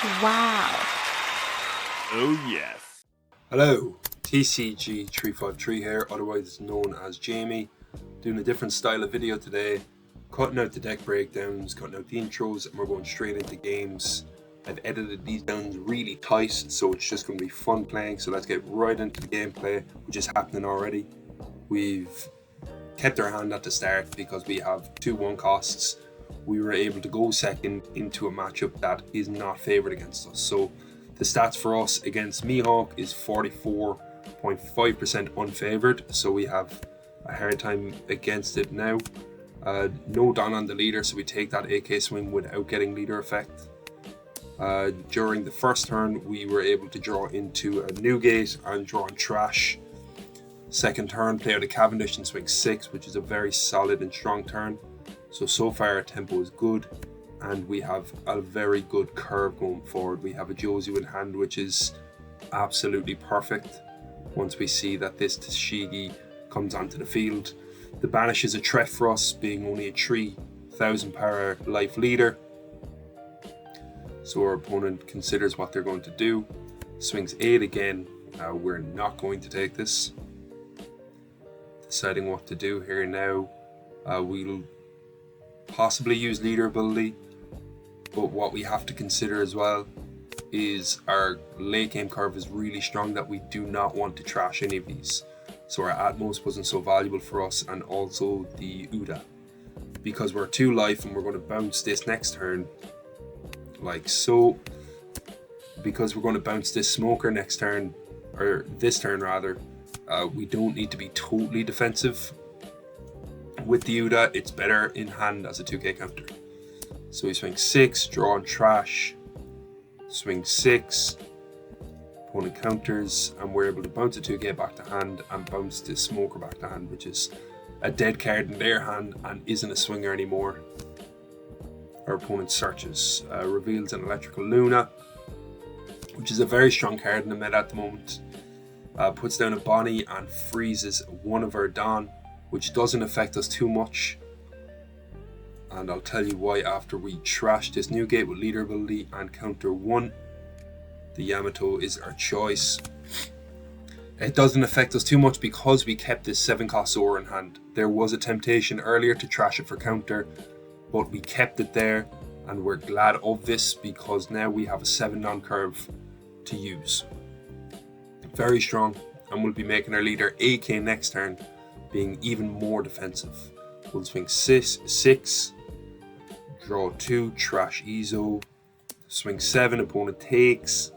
Wow. Oh yes. Hello, TCG353 here, otherwise known as Jamie, doing a different style of video today, cutting out the deck breakdowns, cutting out the intros, and we're going straight into games. I've edited these down really tight, so it's just going to be fun playing, so let's get right into the gameplay, which is happening already. We've kept our hand at the start because we have 2-1 costs. We were able to go second into a matchup that is not favoured against us. So the stats for us against Mihawk is 44.5% unfavoured, so we have a hard time against it now. No Don on the leader, so we take that AK swing without getting leader effect. During the first turn, we were able to draw into a Newgate and draw on trash. Second turn, play out a Cavendish and swing 6, which is a very solid and strong turn. So far our tempo is good, and we have a very good curve going forward. We have a Jozu in hand, which is absolutely perfect. Once we see that this Tashigi comes onto the field, the Banish is a threat for us, being only a 3,000 power life leader. So our opponent considers what they're going to do. Swings 8 again. We're not going to take this. Deciding what to do here now. We'll possibly use leader ability, but what we have to consider as well is our late game curve is really strong, that we do not want to trash any of these. So our Atmos wasn't so valuable for us, and also the Uda, because we're 2 life and we're going to bounce this next turn like so. Because we're going to bounce this smoker next turn, or this turn rather, we don't need to be totally defensive. With the Uda, it's better in hand as a 2k counter. So we swing 6, draw on trash, swing 6, opponent counters, and we're able to bounce a 2k back to hand and bounce the smoker back to hand, which is a dead card in their hand and isn't a swinger anymore. Our opponent searches, reveals an Electrical Luna, which is a very strong card in the meta at the moment. Puts down a Bonnie and freezes one of our Don, which doesn't affect us too much, and I'll tell you why after we trash this Newgate with leader ability and counter 1. The Yamato is our choice. It doesn't affect us too much because we kept this 7 cost Zora in hand. There was a temptation earlier to trash it for counter, but we kept it there, and we're glad of this because now we have a 7 Don curve to use. Very strong, and we'll be making our leader AK next turn, being even more defensive. We'll swing 6, draw 2, trash Ezo, swing 7, opponent takes,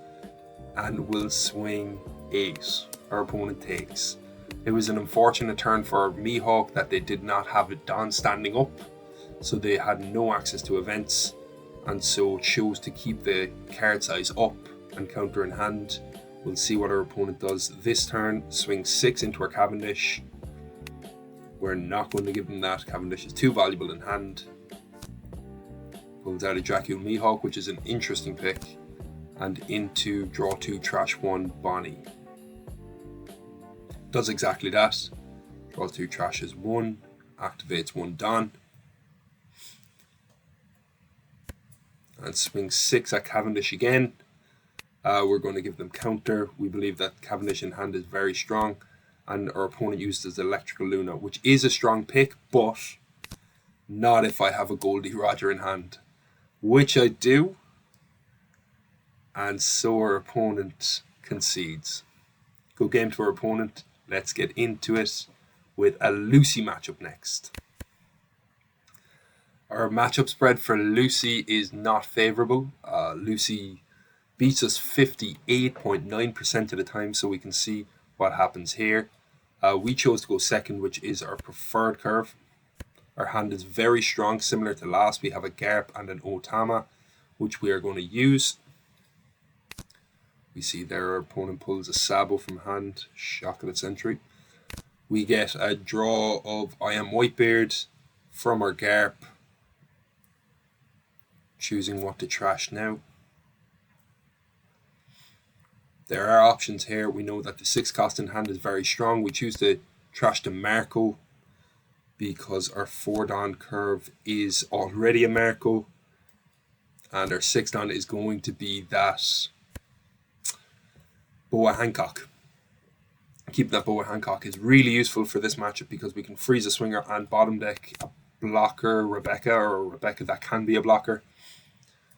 and we'll swing 8, our opponent takes. It was an unfortunate turn for Mihawk that they did not have it Don standing up, so they had no access to events, and so chose to keep the card size up and counter in hand. We'll see what our opponent does this turn. Swing 6 into our Cavendish. We're not going to give them that. Cavendish is too valuable in hand. Pulls out a Dracula Mihawk, which is an interesting pick, and into draw 2, trash 1, Bonnie. Does exactly that. Draw 2, trashes 1, activates 1 Don, and swing 6 at Cavendish again. We're going to give them counter. We believe that Cavendish in hand is very strong, and our opponent uses the Electrical Luna, which is a strong pick, but not if I have a Goldie Roger in hand, which I do, and so our opponent concedes. Good game to our opponent. Let's get into it with a Lucy matchup next. Our matchup spread for Lucy is not favourable. Lucy beats us 58.9% of the time, so we can see what happens here. We chose to go second, which is our preferred curve. Our hand is very strong, similar to last. We have a Garp and an Otama, which we are going to use. We see there our opponent pulls a Sabo from hand, shock of the century. We get a draw of I Am Whitebeard from our Garp, choosing what to trash now. There are options here. We know that the 6 cost in hand is very strong. We choose to trash the Marco because our 4 Don curve is already a Marco, And our 6th on is going to be that Boa Hancock. Keeping that Boa Hancock is really useful for this matchup because we can freeze a swinger and bottom deck a blocker Rebecca, or a Rebecca that can be a blocker.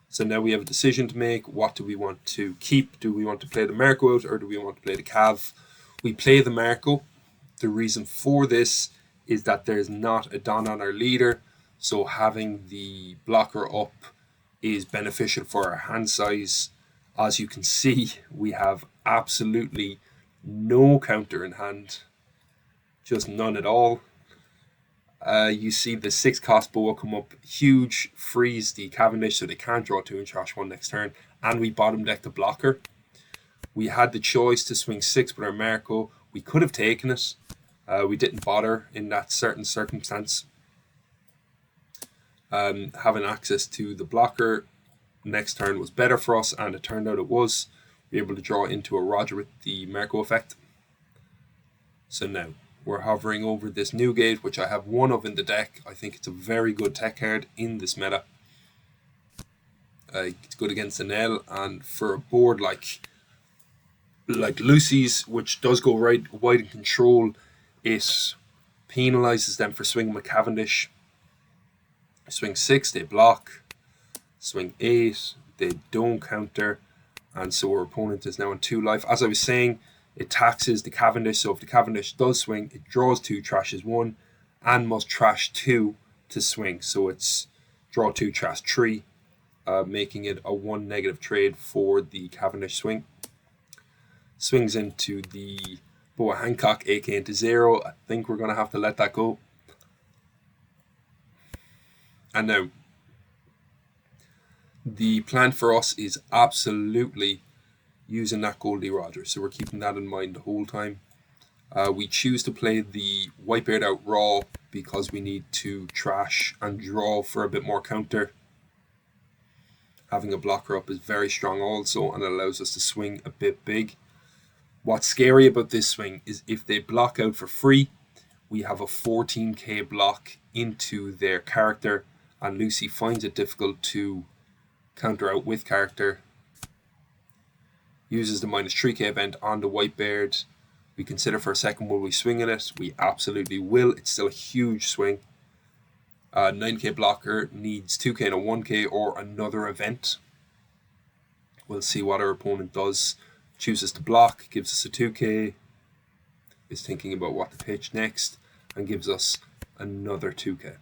So now we have a decision to make. What do we want to keep? Do we want to play the Marco out, or do we want to play the Cav? We play the Marco. The reason for this is that there's not a Don on our leader, so having the blocker up is beneficial for our hand size. As you can see, we have absolutely no counter in hand, just none at all. You see the 6 cost Boa come up huge, freeze the Cavendish so they can't draw 2 and trash 1 next turn, and we bottom deck the blocker. We had the choice to swing 6 with our Marco. We could have taken it. We didn't bother in that certain circumstance. Having access to the blocker next turn was better for us, and it turned out it was. We were able to draw into a Roger with the Marco effect. So now we're hovering over this Newgate, which I have 1 of in the deck. I think it's a very good tech card in this meta. It's good against an L, and for a board like Lucy's, which does go right wide in control, it penalizes them for swinging with Cavendish. Swing 6, they block. Swing 8, they don't counter, and so our opponent is now on 2 life. As I was saying, it taxes the Cavendish, so if the Cavendish does swing, it draws 2, trashes 1, and must trash 2 to swing. So it's draw 2, trash 3, making it a 1 negative trade for the Cavendish swing. Swings into the Boa Hancock, AK into 0. I think we're going to have to let that go. And now, the plan for us is absolutely using that Goldie Roger, so we're keeping that in mind the whole time. We choose to play the Whitebeard out raw because we need to trash and draw for a bit more counter. Having a blocker up is very strong also, and it allows us to swing a bit big. What's scary about this swing is if they block out for free, we have a 14k block into their character, and Lucy finds it difficult to counter out with character. Uses the -3k event on the Whitebeard. We consider for a second, will we swing in it? We absolutely will. It's still a huge swing. 9k blocker needs 2k and a 1k or another event. We'll see what our opponent does. Chooses to block, gives us a 2k, is thinking about what to pitch next, and gives us another 2k.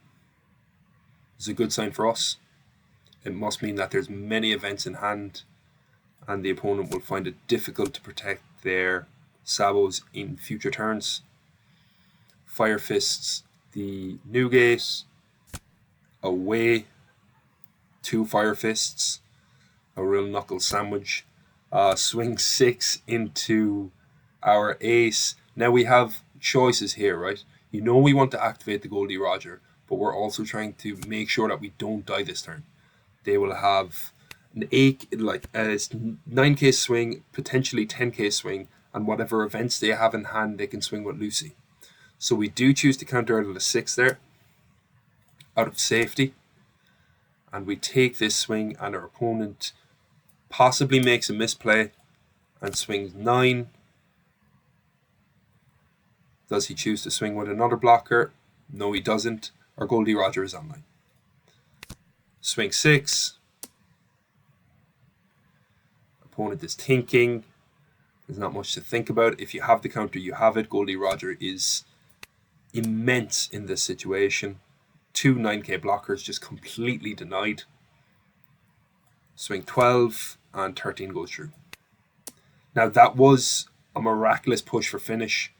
It's a good sign for us. It must mean that there's many events in hand, and the opponent will find it difficult to protect their sabos in future turns. Fire Fists the Newgate, away, 2 Fire Fists, a real knuckle sandwich. Swing 6 into our ace. Now we have choices here, right? You know we want to activate the Goldie Roger, but we're also trying to make sure that we don't die this turn. They will have an 9k swing, potentially 10k swing, and whatever events they have in hand, they can swing with Lucy. So we do choose to counter out of the 6 there, out of safety, and we take this swing, and our opponent possibly makes a misplay and swings 9. Does he choose to swing with another blocker? No, he doesn't. Our Goldie Roger is online. Swing 6. Opponent is thinking. There's not much to think about. If you have the counter, you have it. Goldie Roger is immense in this situation. 2 9k blockers just completely denied. Swing 12 and 13 goes through. Now that was a miraculous push for finish.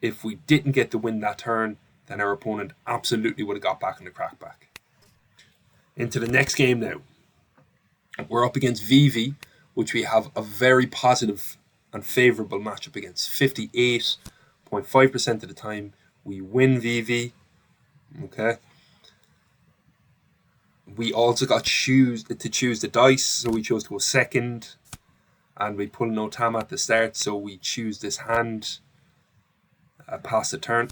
If we didn't get the win that turn, then our opponent absolutely would have got back on the crackback. Into the next game now. We're up against Vivi, which we have a very positive and favourable matchup against. 58.5% of the time we win Vivi. Okay. We also got to choose the dice, so we chose to go second, and we pull no Tam at the start, so we choose this hand past the turn.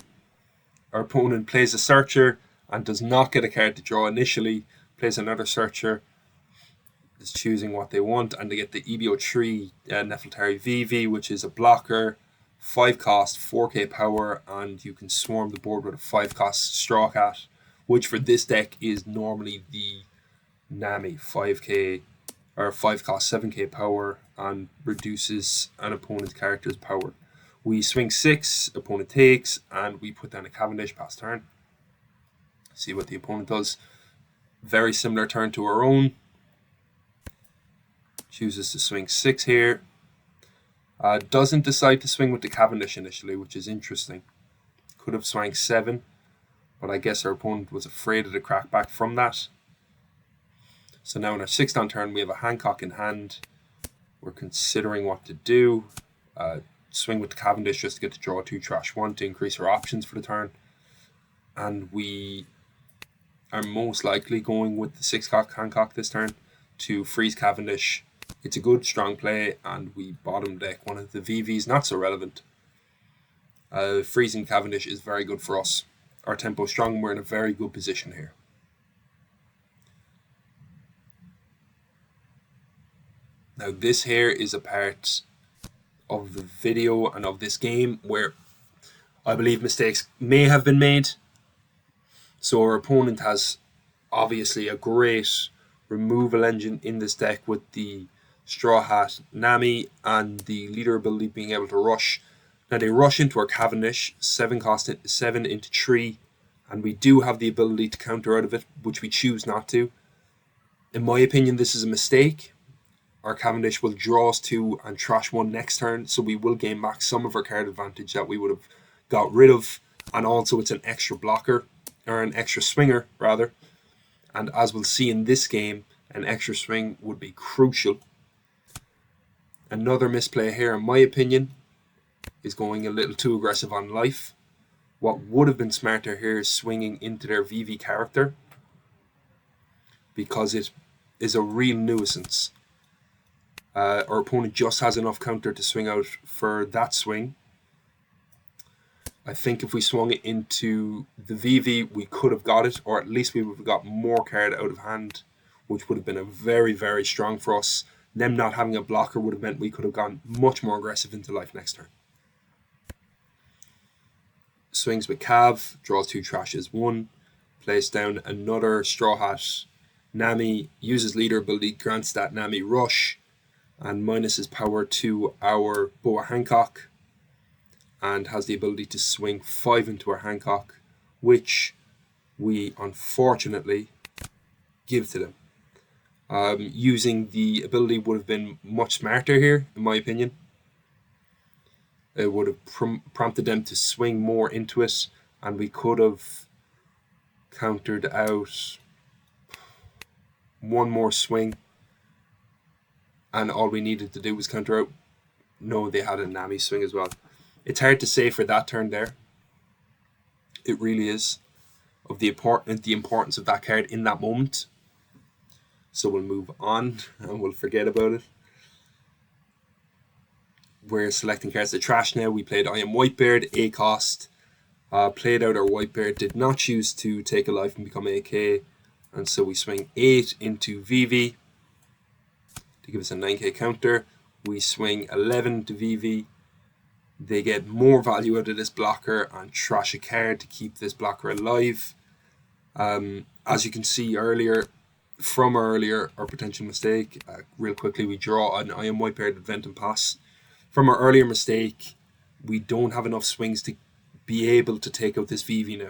Our opponent plays a searcher and does not get a card to draw initially, plays another searcher, is choosing what they want, and they get the EBO3 Nefeltari Vivi, which is a blocker, 5 cost, 4k power, and you can swarm the board with a 5 cost Straw Cat, which for this deck is normally the Nami, 5k or 5 cost, 7k power, and reduces an opponent's character's power. We swing 6, opponent takes, and we put down a Cavendish past turn. See what the opponent does. Very similar turn to our own. Chooses to swing 6 here. Doesn't decide to swing with the Cavendish initially, which is interesting. Could have swung 7, but I guess our opponent was afraid of the crackback from that. So now in our 6th down turn, we have a Hancock in hand. We're considering what to do. Swing with the Cavendish just to get to draw 2, trash 1 to increase our options for the turn. And we are most likely going with the 6-cock Hancock this turn to freeze Cavendish. It's a good, strong play, and we bottom deck one of the VVs, not so relevant. Freezing Cavendish is very good for us. Our tempo is strong, we're in a very good position here. Now this here is a part of the video and of this game where I believe mistakes may have been made. So our opponent has obviously a great removal engine in this deck with the Straw Hat Nami and the leader ability being able to rush. Now they rush into our Cavendish, 7 cost 7 into 3, and we do have the ability to counter out of it, which we choose not to. In my opinion, this is a mistake. Our Cavendish will draw us 2 and trash 1 next turn, so we will gain back some of our card advantage that we would have got rid of, and also it's an extra blocker, or an extra swinger rather, and as we'll see in this game, an extra swing would be crucial. Another misplay here, in my opinion, is going a little too aggressive on life. What would have been smarter here is swinging into their VV character, because it is a real nuisance. Our opponent just has enough counter to swing out for that swing. I think if we swung it into the VV, we could have got it, or at least we would have got more card out of hand, which would have been a very, very strong for us. Them not having a blocker would have meant we could have gone much more aggressive into life next turn. Swings with Cav, draws 2, trashes 1, plays down another Straw Hat Nami, uses leader ability, grants that Nami rush, and minuses power to our Boa Hancock, and has the ability to swing 5 into our Hancock, which we unfortunately give to them. Using the ability would have been much smarter here, in my opinion. It would have prompted them to swing more into it, and we could have countered out one more swing, and all we needed to do was counter out. No, they had a Nami swing as well. It's hard to say for that turn there. It really is, of the importance of that card in that moment. So we'll move on and we'll forget about it. We're selecting cards to trash now. We played I Am Whitebeard, A cost. Played out our Whitebeard, did not choose to take a life and become AK. And so we swing 8 into Vivi to give us a 9k counter. We swing 11 to Vivi. They get more value out of this blocker and trash a card to keep this blocker alive. As you can see earlier, from our potential mistake, real quickly we draw an I Am Whitebeard Advent and Pass. From our earlier mistake, we don't have enough swings to be able to take out this Vivi now,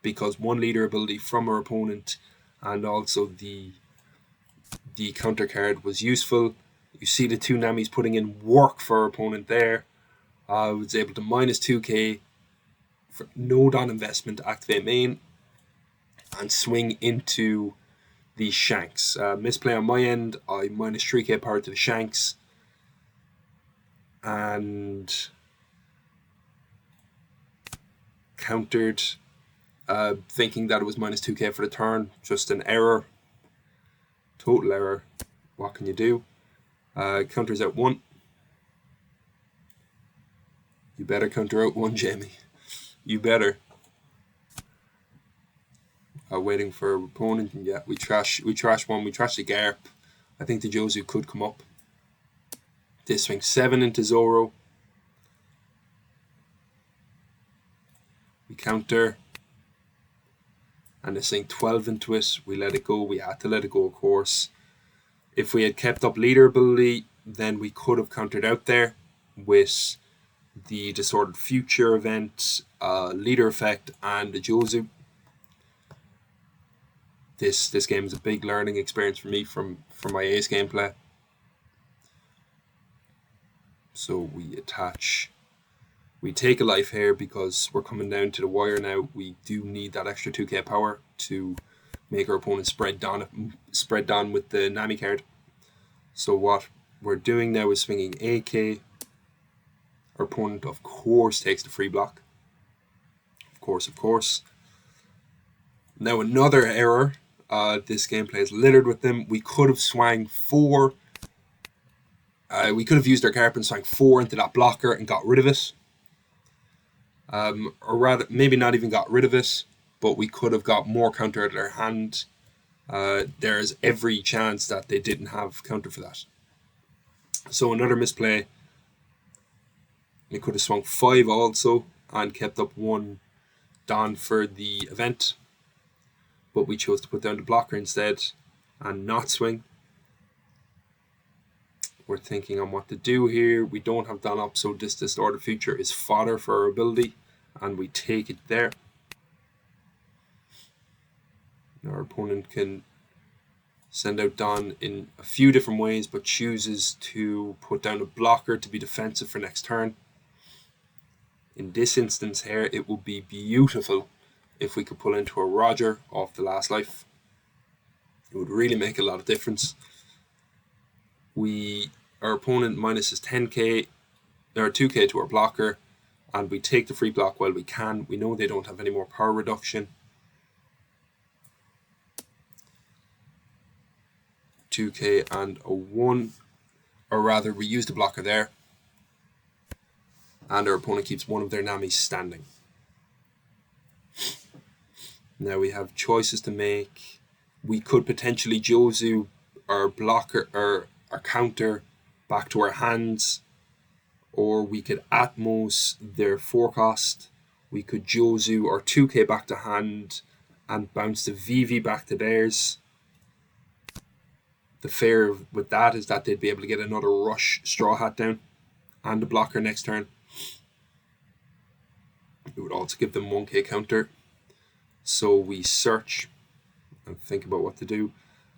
because one leader ability from our opponent and also the counter card was useful. You see the 2 Namis putting in work for our opponent there. Was able to minus 2k for node on investment, activate main, and swing into the Shanks. Misplay on my end, I minus 3k power to the Shanks, and countered, thinking that it was minus 2k for the turn. Just an error, total error. What can you do? Counters out 1. You better counter out 1, Jamie. You better. Waiting for our opponent, and yeah, we trash 1. We trash the Garp. I think the Jozu could come up. They swing 7 into Zoro. We counter. And they swing 12 into it. We let it go. We had to let it go, of course. If we had kept up leader ability, then we could have countered out there with the Disordered Future event, leader effect, and the Jozu. This game is a big learning experience for me from my ace gameplay. So we attach. We take a life here because we're coming down to the wire now. We do need that extra 2k power to make our opponent spread down with the Nami card. So what we're doing now is swinging AK. Our opponent, of course, takes the free block. Of course. Now another error. This gameplay is littered with them. We could have swung 4. We could have used our carp and swung 4 into that blocker and got rid of it. Or rather, maybe not even got rid of it, but we could have got more counter out of their hand. There's every chance that they didn't have counter for that. So another misplay. They could have swung 5 also and kept up 1 Don for the event. But we chose to put down the blocker instead and not swing. We're thinking on what to do here. We don't have Don up, so this Distorted Future is fodder for our ability, and we take it there. Our opponent can send out Don in a few different ways, but chooses to put down a blocker to be defensive for next turn. In this instance here, it would be beautiful if we could pull into a Roger off the last life. It would really make a lot of difference. Our opponent minuses 10k or 2k to our blocker, and we take the free block while we can. We know they don't have any more power reduction. 2k and a 1, or rather we use the blocker there, and our opponent keeps one of their Namis standing. Now we have choices to make. We could potentially Jozu our blocker or our counter back to our hands, or we could Atmos their forecast. We could Jozu our 2k back to hand and bounce the Vivi back to theirs. The fear with that is that they'd be able to get another rush Straw Hat down and a blocker next turn. It would also give them 1k counter. So we search and think about what to do.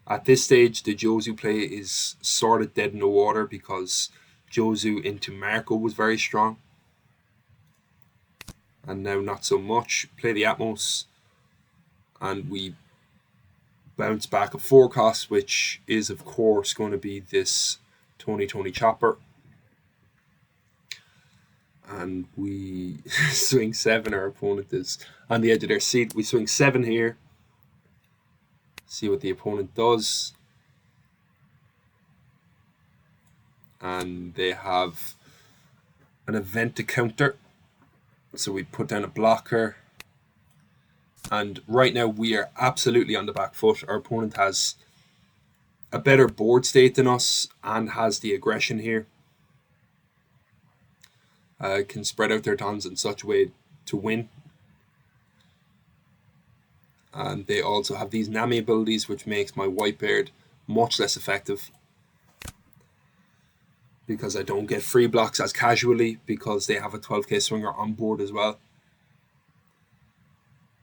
At this stage, the Jozu play is sort of dead in the water because Jozu into Marco was very strong. And now not so much. Play the Atmos. And we bounce back a forecast, which is of course going to be this Tony Chopper. And we swing 7. Our opponent is on the edge of their seat. We swing 7 here. See what the opponent does. And they have an event to counter. So we put down a blocker. And right now we are absolutely on the back foot. Our opponent has a better board state than us and has the aggression here. Can spread out their Dons in such a way to win. And they also have these Nami abilities, which makes my Whitebeard much less effective. Because I don't get free blocks as casually, because they have a 12k swinger on board as well.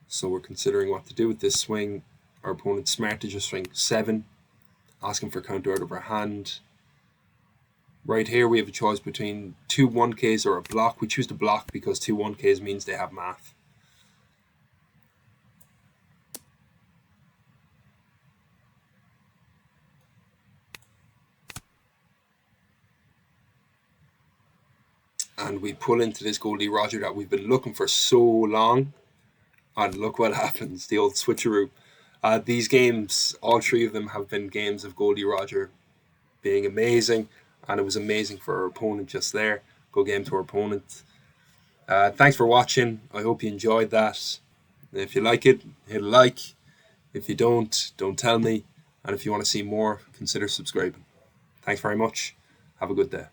So we're considering what to do with this swing. Our opponent's smart to just swing 7, asking for counter out of our hand. Right here we have a choice between 2 1ks or a block. We choose the block because 2 1ks means they have math. And we pull into this Goldie Roger that we've been looking for so long. And look what happens, the old switcheroo. These games, all 3 of them have been games of Goldie Roger being amazing. And it was amazing for our opponent just there. Go game to our opponent. Thanks for watching. I hope you enjoyed that. If you like it, hit a like. If you don't tell me. And if you want to see more, consider subscribing. Thanks very much. Have a good day.